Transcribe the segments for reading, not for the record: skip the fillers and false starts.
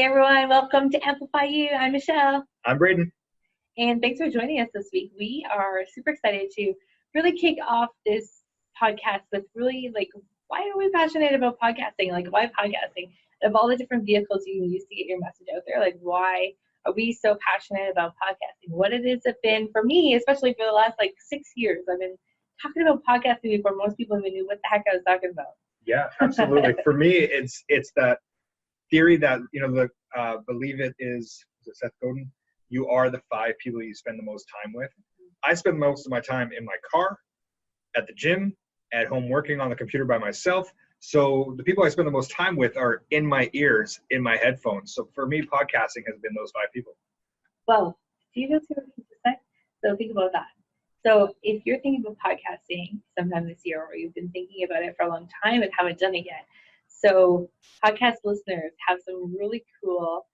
everyone, welcome to Amplify You. I'm Michelle. I'm Braden. And thanks for joining us this week. We are super excited to really kick off this podcast with really why are we passionate about podcasting? Why podcasting? Of all the different vehicles you can use to get your message out there, why are we so passionate about podcasting? What it has been for me, especially for the last 6 years. I've been talking about podcasting before most people even knew what the heck I was talking about. Yeah, absolutely. For me, it's that theory that, believe it is it Seth Godin? You are the 5 people you spend the most time with. I spend most of my time in my car, at the gym, at home working on the computer by myself. So the people I spend the most time with are in my ears, in my headphones. So for me, podcasting has been those 5 people. Well, do you know what I'm saying? So think about that. So if you're thinking about podcasting sometime this year, or you've been thinking about it for a long time and haven't done it yet, so podcast listeners have some really cool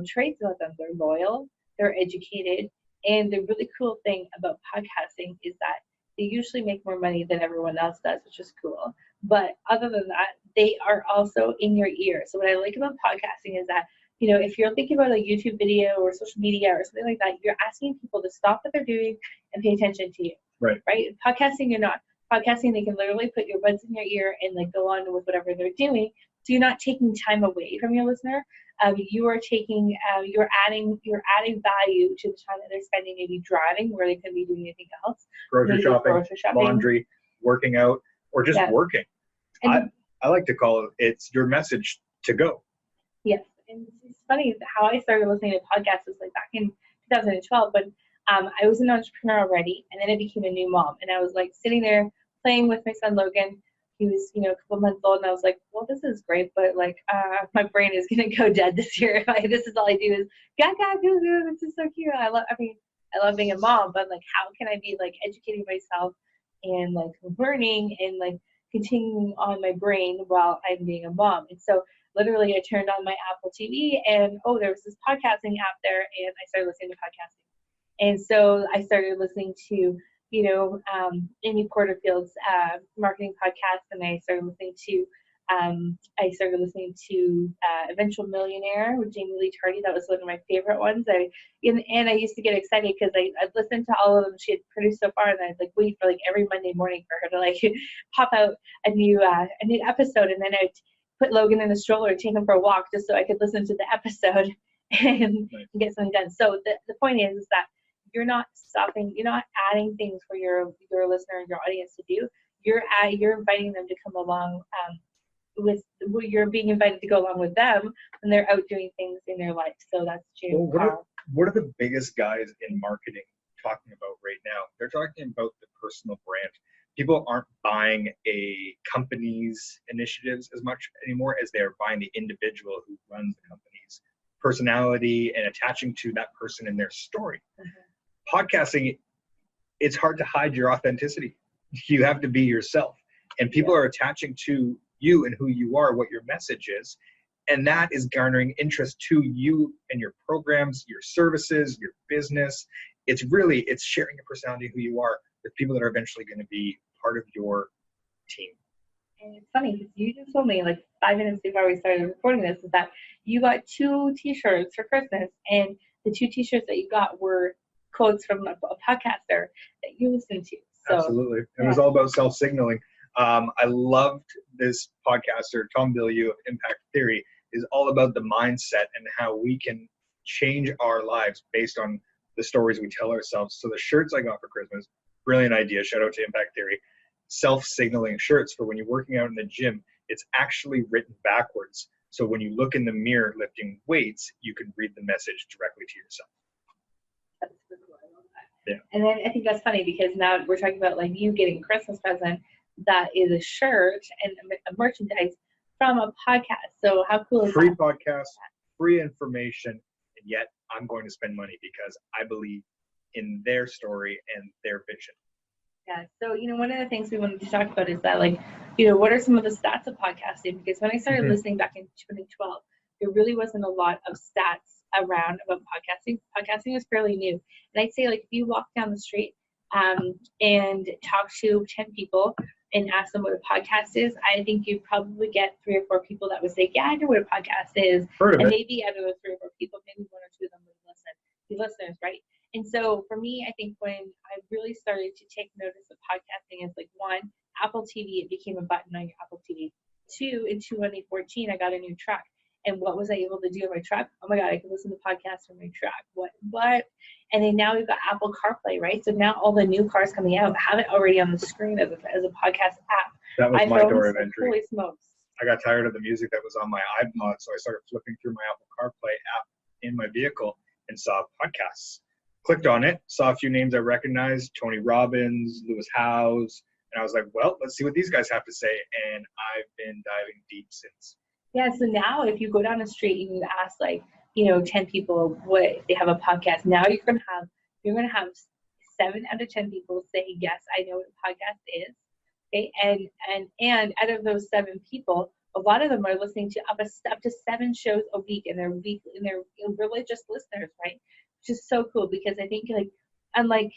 traits about them. They're loyal, they're educated, and the really cool thing about podcasting is that they usually make more money than everyone else does, which is cool. But other than that, they are also in your ear. So what I like about podcasting is that, if you're thinking about a YouTube video or social media or something like that, you're asking people to stop what they're doing and pay attention to you. Right. Right? Podcasting, you're not. Podcasting, they can literally put your buds in your ear and go on with whatever they're doing. So you're not taking time away from your listener. You are taking, you're adding value to the time that they're spending, maybe driving where they could be doing anything else. Grocery shopping, laundry, working out, or just working. I like to call it's your message to go. Yes, and it's funny how I started listening to podcasts was back in 2012, but I was an entrepreneur already, and then I became a new mom, and I was sitting there playing with my son Logan. He was, a couple months old, and I was like, well, this is great, but my brain is gonna go dead this year if this is all I do is gaga goo goo. This is so cute. I love being a mom, but how can I be educating myself and learning and continuing on my brain while I'm being a mom? And so literally I turned on my Apple TV, and there was this podcasting app there, and I started listening to podcasting. And so I started listening to Amy Porterfield's marketing podcast, and I started listening to Eventual Millionaire with Jamie Lee Tardy. That was one of my favorite ones. I used to get excited because I'd listened to all of them she had produced so far, and I'd wait for every Monday morning for her to pop out a new episode, and then I'd put Logan in a stroller and take him for a walk just so I could listen to the episode and get something done. So the point is that you're not stopping, you're not adding things for your listener and your audience to do. You're inviting them to come along you're being invited to go along with them when they're out doing things in their life. So that's true. Well, what are the biggest guys in marketing talking about right now? They're talking about the personal brand. People aren't buying a company's initiatives as much anymore as they are buying the individual who runs the company's personality and attaching to that person and their story. Mm-hmm. Podcasting, it's hard to hide your authenticity. You have to be yourself. And people are attaching to you and who you are, what your message is. And that is garnering interest to you and your programs, your services, your business. It's sharing your personality, who you are, with people that are eventually going to be part of your team. And it's funny because you just told me 5 minutes before we started recording this is that you got 2 t-shirts for Christmas, and the 2 t-shirts that you got were quotes from a podcaster that you listened to. So, absolutely. It was all about self-signaling. I loved this podcaster, Tom Bilyeu of Impact Theory, is all about the mindset and how we can change our lives based on the stories we tell ourselves. So the shirts I got for Christmas, brilliant idea. Shout out to Impact Theory. Self-signaling shirts for when you're working out in the gym. It's actually written backwards. So when you look in the mirror lifting weights, you can read the message directly to yourself. That's super cool. I love that. Yeah. And then I think that's funny because now we're talking about you getting a Christmas present that is a shirt and a merchandise from a podcast. So how cool is free that? Free podcast, free information, and yet I'm going to spend money because I believe in their story and their vision. Yeah. So, one of the things we wanted to talk about is that, what are some of the stats of podcasting? Because when I started listening back in 2012, there really wasn't a lot of stats around about podcasting. Podcasting was fairly new. And I'd say, if you walk down the street and talk to 10 people and ask them what a podcast is, I think you'd probably get 3 or 4 people that would say, yeah, I know what a podcast is. Heard of And it. maybe out of those 3 or 4 people, maybe 1 or 2 of them would listen, be listeners, right? And so for me, I think when I really started to take notice of podcasting is like, 1, Apple TV, it became a button on your Apple TV. 2, in 2014, I got a new truck. And what was I able to do in my truck? Oh my God, I could listen to podcasts from my truck. What? And then now we've got Apple CarPlay, right? So now all the new cars coming out have it already on the screen as a podcast app. That was my door of entry. Holy smokes. I got tired of the music that was on my iPod, so I started flipping through my Apple CarPlay app in my vehicle and saw podcasts. Clicked on it, saw a few names I recognized, Tony Robbins, Lewis Howes, and I was like, well, let's see what these guys have to say, and I've been diving deep since. Yeah, so now if you go down the street and you ask 10 people what they have a podcast, now you're gonna have 7 out of 10 people say, yes, I know what a podcast is. Okay, and out of those 7 people, a lot of them are listening to up to 7 shows a week, and they're religious listeners, right? Which is so cool, because I think unlike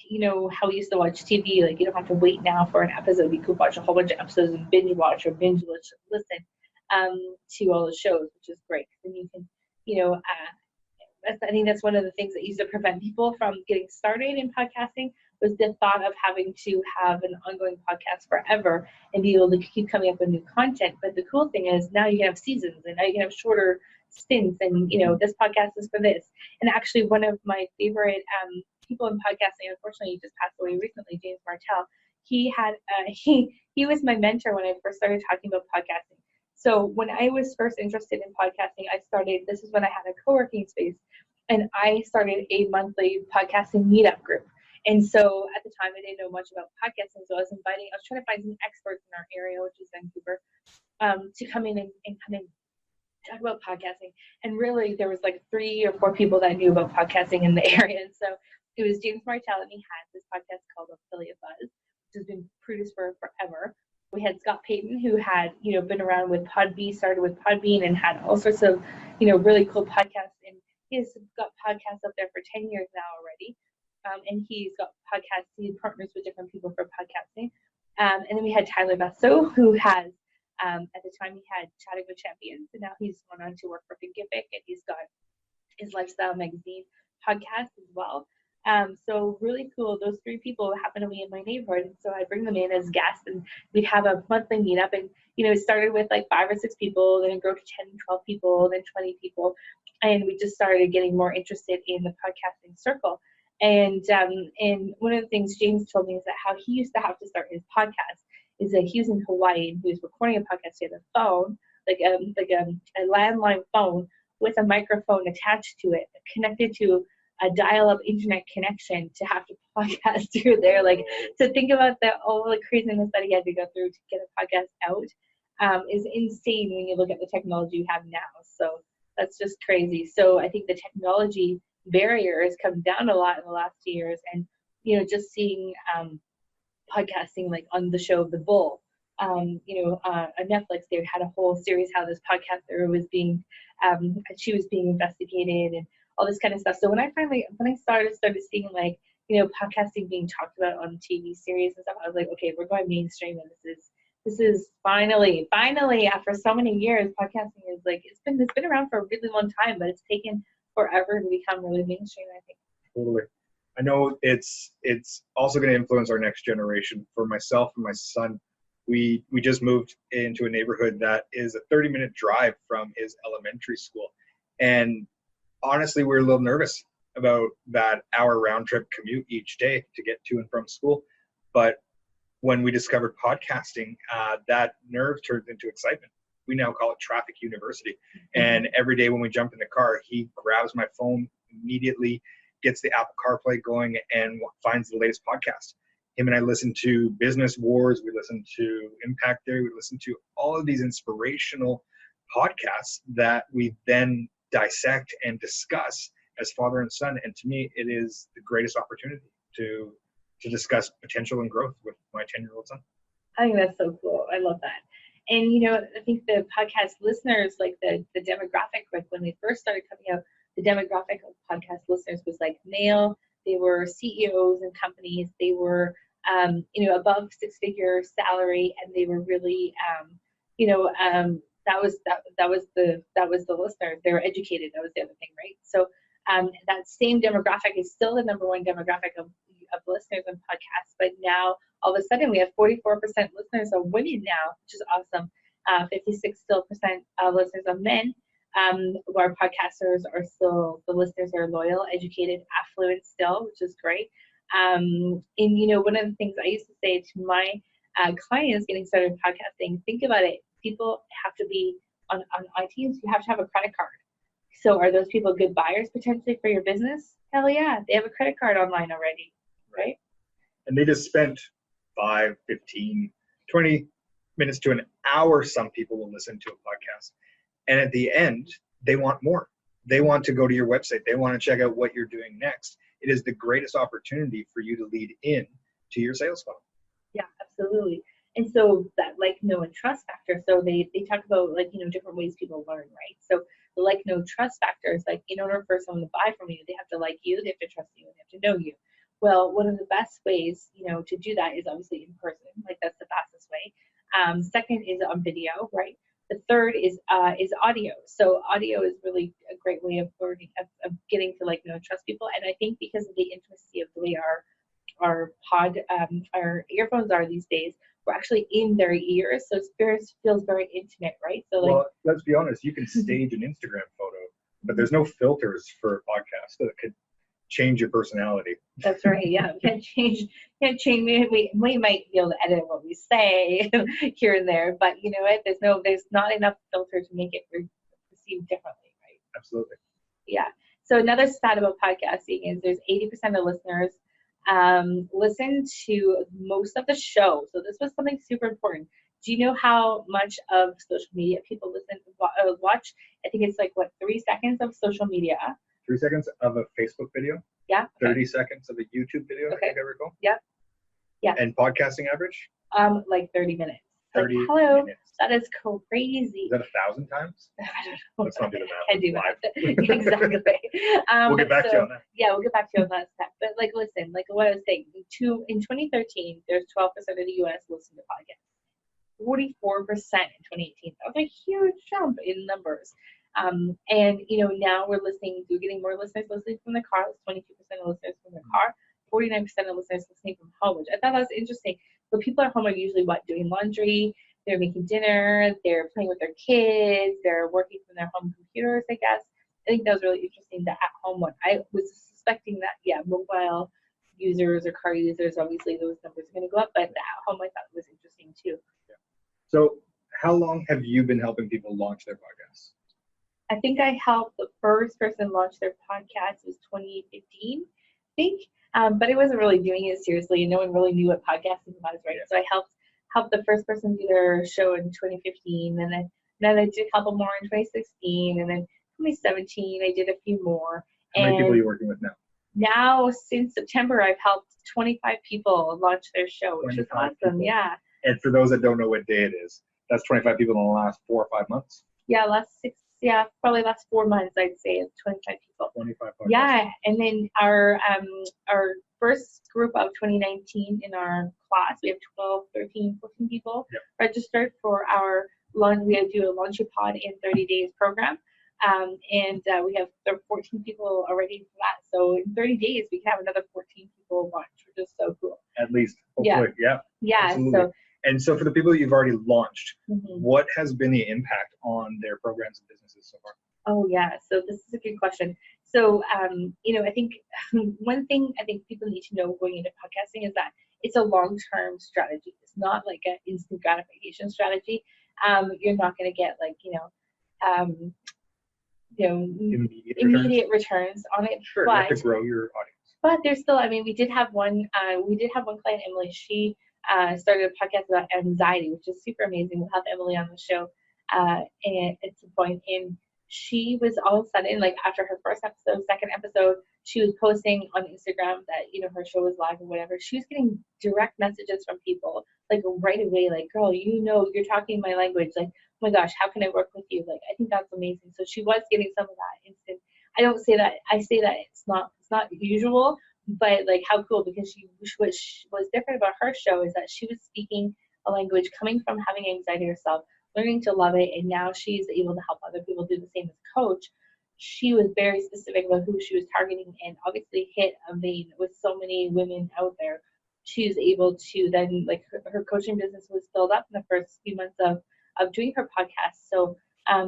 how we used to watch TV, you don't have to wait now for an episode. You could watch a whole bunch of episodes and binge watch or binge listen to all the shows, which is great. And you can, I think that's one of the things that used to prevent people from getting started in podcasting, was the thought of having to have an ongoing podcast forever and be able to keep coming up with new content. But the cool thing is now you can have seasons, and now you can have shorter stints, and this podcast is for this. And actually, one of my favorite people in podcasting, unfortunately, he just passed away recently, James Martell. He had he was my mentor when I first started talking about podcasting. So when I was first interested in podcasting, this is when I had a co-working space, and I started a monthly podcasting meetup group. And so at the time, I didn't know much about podcasting, so I was trying to find some experts in our area, which is Vancouver, to come in and kind of talk about podcasting. And really, there was 3 or 4 people that knew about podcasting in the area. And so it was James Martell, and he had this podcast called Affiliate Buzz, which has been produced for forever. We had Scott Payton, who had, been around with started with Podbean and had all sorts of, really cool podcasts. And he's got podcasts up there for 10 years now already. And he's got podcasts, he partners with different people for podcasting. And then we had Tyler Basso, who has, at the time he had Chatting with Champions, and now he's gone on to work for Thinkific, and he's got his Lifestyle Magazine podcast as well. So really cool. Those 3 people happen to be in my neighborhood, and so I bring them in as guests, and we'd have a monthly meetup. And it started with 5 or 6 people, then it grew to 10, 12 people, then 20 people, and we just started getting more interested in the podcasting circle. And one of the things James told me is that how he used to have to start his podcast is that he was in Hawaii and he was recording a podcast. He had a phone, a landline phone with a microphone attached to it, connected to a dial-up internet connection to have to podcast through there. To think about all the craziness that he had to go through to get a podcast out is insane when you look at the technology we have now. So that's just crazy. So I think the technology barrier has come down a lot in the last 2 years, and just seeing podcasting on the show The Bull, on Netflix, they had a whole series how this podcaster was being she was being investigated and all this kind of stuff. So when I started seeing podcasting being talked about on TV series and stuff, I was like, okay, we're going mainstream, and this is finally after so many years, podcasting is it's been around for a really long time, but it's taken forever to become really mainstream, I think. Totally. I know it's also going to influence our next generation. For myself and my son, we just moved into a neighborhood that is a 30-minute drive from his elementary school. And honestly, we're a little nervous about that hour round trip commute each day to get to and from school. But when we discovered podcasting, that nerve turned into excitement. We now call it Traffic University. And every day when we jump in the car, he grabs my phone immediately, gets the Apple CarPlay going, and finds the latest podcast. Him and I listen to Business Wars. We listen to Impact Theory. We listen to all of these inspirational podcasts that we then dissect and discuss as father and son. And to me, it is the greatest opportunity to discuss potential and growth with my 10-year-old son. I think that's so cool. I love that. And, I think the podcast listeners, the demographic, when they first started coming out, the demographic of podcast listeners was male. They were CEOs and companies. They were above six-figure salary, and they were really, that was the listeners. They were educated. That was the other thing, right? So that same demographic is still the number one demographic of listeners on podcasts, but now all of a sudden we have 44% listeners of women now, which is awesome. 56% of listeners of men. Our podcasters are still, the listeners are loyal, educated, affluent still, which is great. And one of the things I used to say to my clients getting started podcasting, think about it. People have to be on iTunes. You have to have a credit card. So are those people good buyers potentially for your business? Hell yeah, they have a credit card online already, right? And they just spent 5, 15, 20 minutes to an hour. Some people will listen to a podcast. And at the end, they want more. They want to go to your website. They want to check out what you're doing next. It is the greatest opportunity for you to lead in to your sales funnel. Yeah, absolutely. And so that like, know, and trust factor. So they talk about like, different ways people learn, right? So the like, know, trust factor is like, in order for someone to buy from you, they have to like you, they have to trust you, and they have to know you. Well, one of the best ways, to do that is obviously in person. Like that's the fastest way. Second is on video, right? The third is audio. So audio is really a great way of learning, of getting to like, trust people. And I think because of the intimacy of the way our earphones are these days, we're actually in their ears, so it feels very intimate, right? So like, well, let's be honest, you can stage an Instagram photo, but there's no filters for a podcast that could change your personality. That's right. Yeah, can't change. We might be able to edit what we say here and there, but you know what? There's not enough filter to make it perceived differently, right? Absolutely. Yeah. So another stat about podcasting is there's 80% of listeners listen to most of the show. So this was something super important. Do you know how much of social media people watch? I think it's like 3 seconds of social media. 3 seconds of a Facebook video. Yeah. Okay. 30 seconds of a YouTube video. Okay. I think I recall. Yep. Yeah. And podcasting average? Like 30 minutes. 30 like, hello. minutes. That is crazy. Is that 1,000 times? I don't know. Let's not do the math. I do math. Exactly. We'll get back to you on that. Yeah, we'll get back to you on that step. But like, listen, like what I was saying, in 2013, there's 12% of the U.S. listen to podcasts. 44% in 2018. That was a huge jump in numbers. And now we're getting more listeners listening from the car. It's 22% of listeners from the car, 49% of listeners listening from home, which I thought that was interesting. So people at home are usually doing laundry, they're making dinner, they're playing with their kids, they're working from their home computers, I guess. I think that was really interesting, the at home one. I was suspecting that, mobile users or car users, obviously those numbers are going to go up, but the at home I thought was interesting too. Yeah. So how long have you been helping people launch their podcasts? I think I helped the first person launch their podcast was 2015, I think. But I wasn't really doing it seriously, and no one really knew what podcasting was, right? Yeah. So I helped the first person do their show in 2015, and then I did a couple more in 2016, and then 2017 I did a few more. How many people are you working with now? Now, since September, I've helped 25 people launch their show, which is awesome. People. Yeah. And for those that don't know what day it is, that's 25 people in the last 4 or 5 months? Yeah, probably last 4 months, I'd say, it's 25 people. 25 podcasts. Yeah, and then our first group of 2019 in our class, we have 12, 13, 14 people registered for our launch. We do a Launch Your Pod in 30 days program, and we have 14 people already for that. So in 30 days, we can have another 14 people launch, which is so cool. At least, hopefully, yeah. Absolutely. And so for the people you've already launched, what has been the impact on their programs and businesses so far? Oh, yeah. So this is a good question. So, I think one thing I think people need to know going into podcasting is that it's a long-term strategy. It's not like an instant gratification strategy. You're not going to get immediate returns on it. Sure, you have to grow your audience. But there's still, we did have one client, Emily. She started a podcast about anxiety, which is super amazing. We'll have Emily on the show and at some point. And she was all of a sudden, like after her first episode, second episode, she was posting on Instagram that, her show was live or whatever. She was getting direct messages from people like right away, like, girl, you're talking my language. Like, oh my gosh, how can I work with you? Like, I think that's amazing. So she was getting some of that instant. I say that it's not usual, but like how cool, because what was different about her show is that she was speaking a language coming from having anxiety herself, learning to love it, and now she's able to help other people do the same as coach. She was very specific about who she was targeting, and obviously hit a vein with so many women out there. She was able to then, like, her coaching business was filled up in the first few months of doing her podcast. So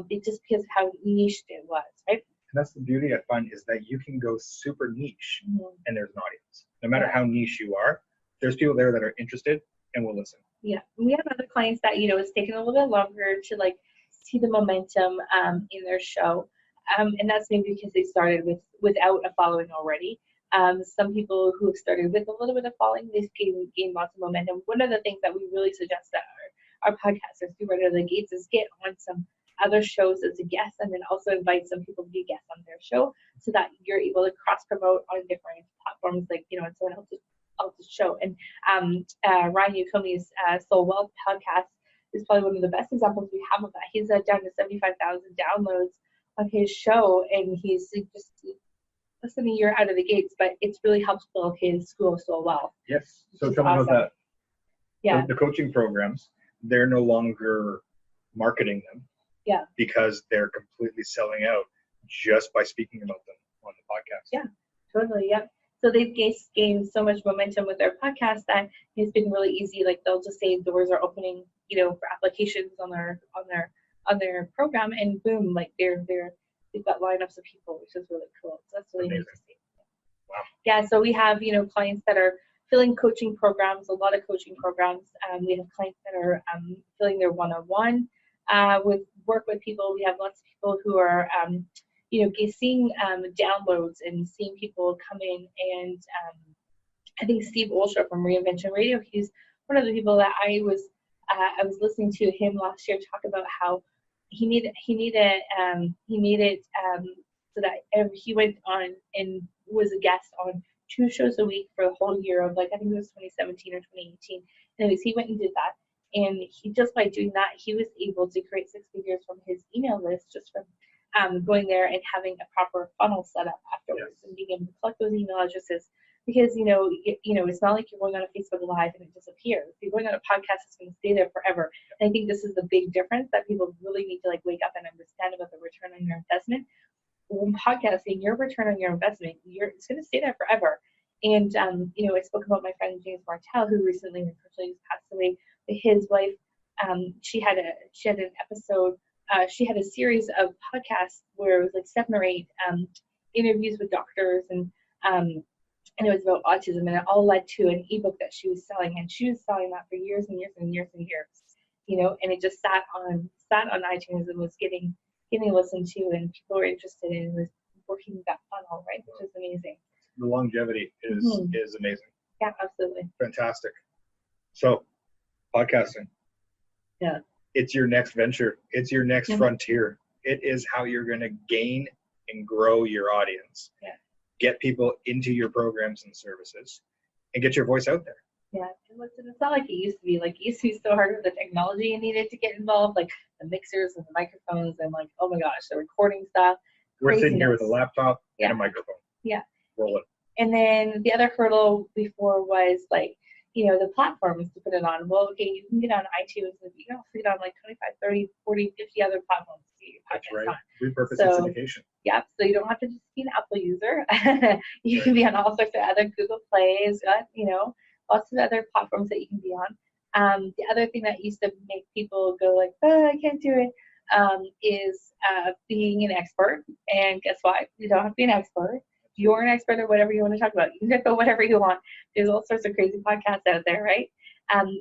it just because of how niche it was, right? And that's the beauty I find, is that you can go super niche and there's an audience. No matter Yeah. how niche you are, there's people there that are interested and will listen. Yeah, we have other clients that, it's taken a little bit longer to like see the momentum in their show, and that's maybe because they started without a following already. Some people who have started with a little bit of following, they've gained lots of momentum. One of the things that we really suggest that our podcasters do right out of the gates is get on some other shows as a guest, and then also invite some people to be guests on their show, so that you're able to cross promote on different platforms, like on someone else's show. And Ryan Ukomi's Soul Wealth podcast is probably one of the best examples we have of that. He's down to 75,000 downloads on his show, and he's just less than a year out of the gates, but it's really helped build his School of Soul Wealth. Yes. So tell me about that. Yeah. The coaching programs, they're no longer marketing them. Yeah. Because they're completely selling out just by speaking about them on the podcast. Yeah, totally. Yep. So they've gained so much momentum with their podcast that it's been really easy. Like, they'll just say doors are opening, for applications on their program, and boom, like they've got lineups of people, which is really cool. So that's really Amazing. interesting. Wow. Yeah. So we have clients that are filling coaching programs, a lot of coaching programs. We have clients that are filling their one-on-one work with people. We have lots of people who are seeing downloads and seeing people come in, and I think Steve Olsha from Reinvention Radio, he's one of the people that I was listening to him last year talk about how he made it so that he went on and was a guest on 2 shows a week for the whole year of, like, I think it was 2017 or 2018. Anyways, he went and did that. And he, just by doing that, he was able to create 6 figures from his email list, just from going there and having a proper funnel set up afterwards. Yes. And being able to collect those email addresses. Because, it's not like you're going on a Facebook Live and it disappears. If you're going on a podcast, it's going to stay there forever. And I think this is the big difference that people really need to, like, wake up and understand about the return on your investment. When podcasting, your return on your investment, it's going to stay there forever. And, I spoke about my friend James Martell, who recently unfortunately passed away. His wife, she had an episode, she had a series of podcasts where it was like 7 or 8 interviews with doctors, and it was about autism, and it all led to an ebook that she was selling, and she was selling that for years and years and years and years, and it just sat on iTunes and was getting listened to, and people were interested in, was working that funnel, right, which is amazing. The longevity is amazing. Yeah, absolutely. Fantastic. So, podcasting. Yeah. It's your next venture. It's your next frontier. It is how you're going to gain and grow your audience. Yeah. Get people into your programs and services, and get your voice out there. Yeah. It's not like it used to be. Like, it used to be so hard with the technology you needed to get involved, like the mixers and the microphones, and, like, oh my gosh, the recording stuff. We're sitting here with a laptop and a microphone. Yeah. Rolling. And then the other hurdle before was, like, the platforms to put it on. Well, okay, you can get on iTunes, and you can also get on like 25, 30, 40, 50 other platforms to get your podcast on. Repurpose and syndication. Yeah, so you don't have to just be an Apple user. You can be on all sorts of other Google Plays, lots of other platforms that you can be on. The other thing that used to make people go like, I can't do it, is being an expert. And guess what? You don't have to be an expert. You're an expert at whatever you want to talk about. You can talk about whatever you want. There's all sorts of crazy podcasts out there, right?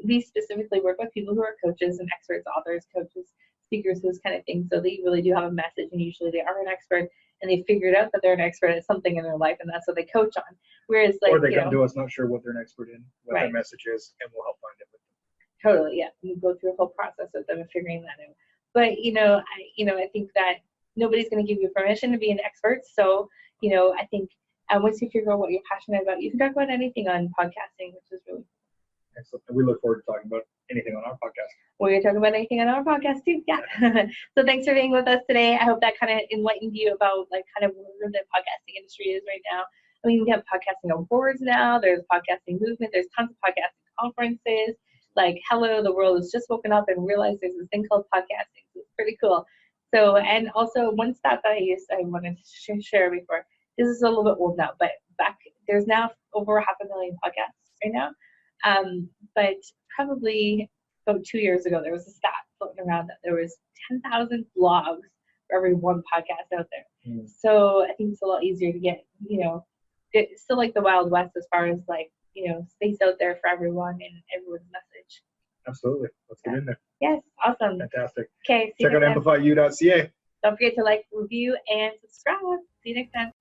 We specifically work with people who are coaches and experts, authors, coaches, speakers, those kind of things. So they really do have a message, and usually they are an expert, and they figured out that they're an expert at something in their life, and that's what they coach on. Whereas, like, or they come to us not sure what they're an expert in, what their message is, and we'll help find it with them. Totally, yeah. We go through a whole process with them of figuring that out. But I think that nobody's going to give you permission to be an expert. So, I think once you figure out what you're passionate about, you can talk about anything on podcasting, which is really cool. Excellent. We look forward to talking about anything on our podcast. We're going to talk about anything on our podcast too. Yeah. So thanks for being with us today. I hope that kind of enlightened you about, like, kind of where the podcasting industry is right now. I mean, we have podcasting awards now. There's podcasting movement. There's tons of podcasting conferences. Like, hello, the world has just woken up and realized there's this thing called podcasting. So it's pretty cool. So, and also one stat that I wanted to share before. This is a little bit old now, but there's now over 500,000 podcasts right now. But probably about 2 years ago, there was a stat floating around that there was 10,000 blogs for every one podcast out there. So I think it's a lot easier to get, it's still like the Wild West as far as like, space out there for everyone and everyone's message. Absolutely. Let's get in there. Yes, awesome. Fantastic. Okay, Check out Amplifyou.ca. Don't forget to like, review, and subscribe. See you next time.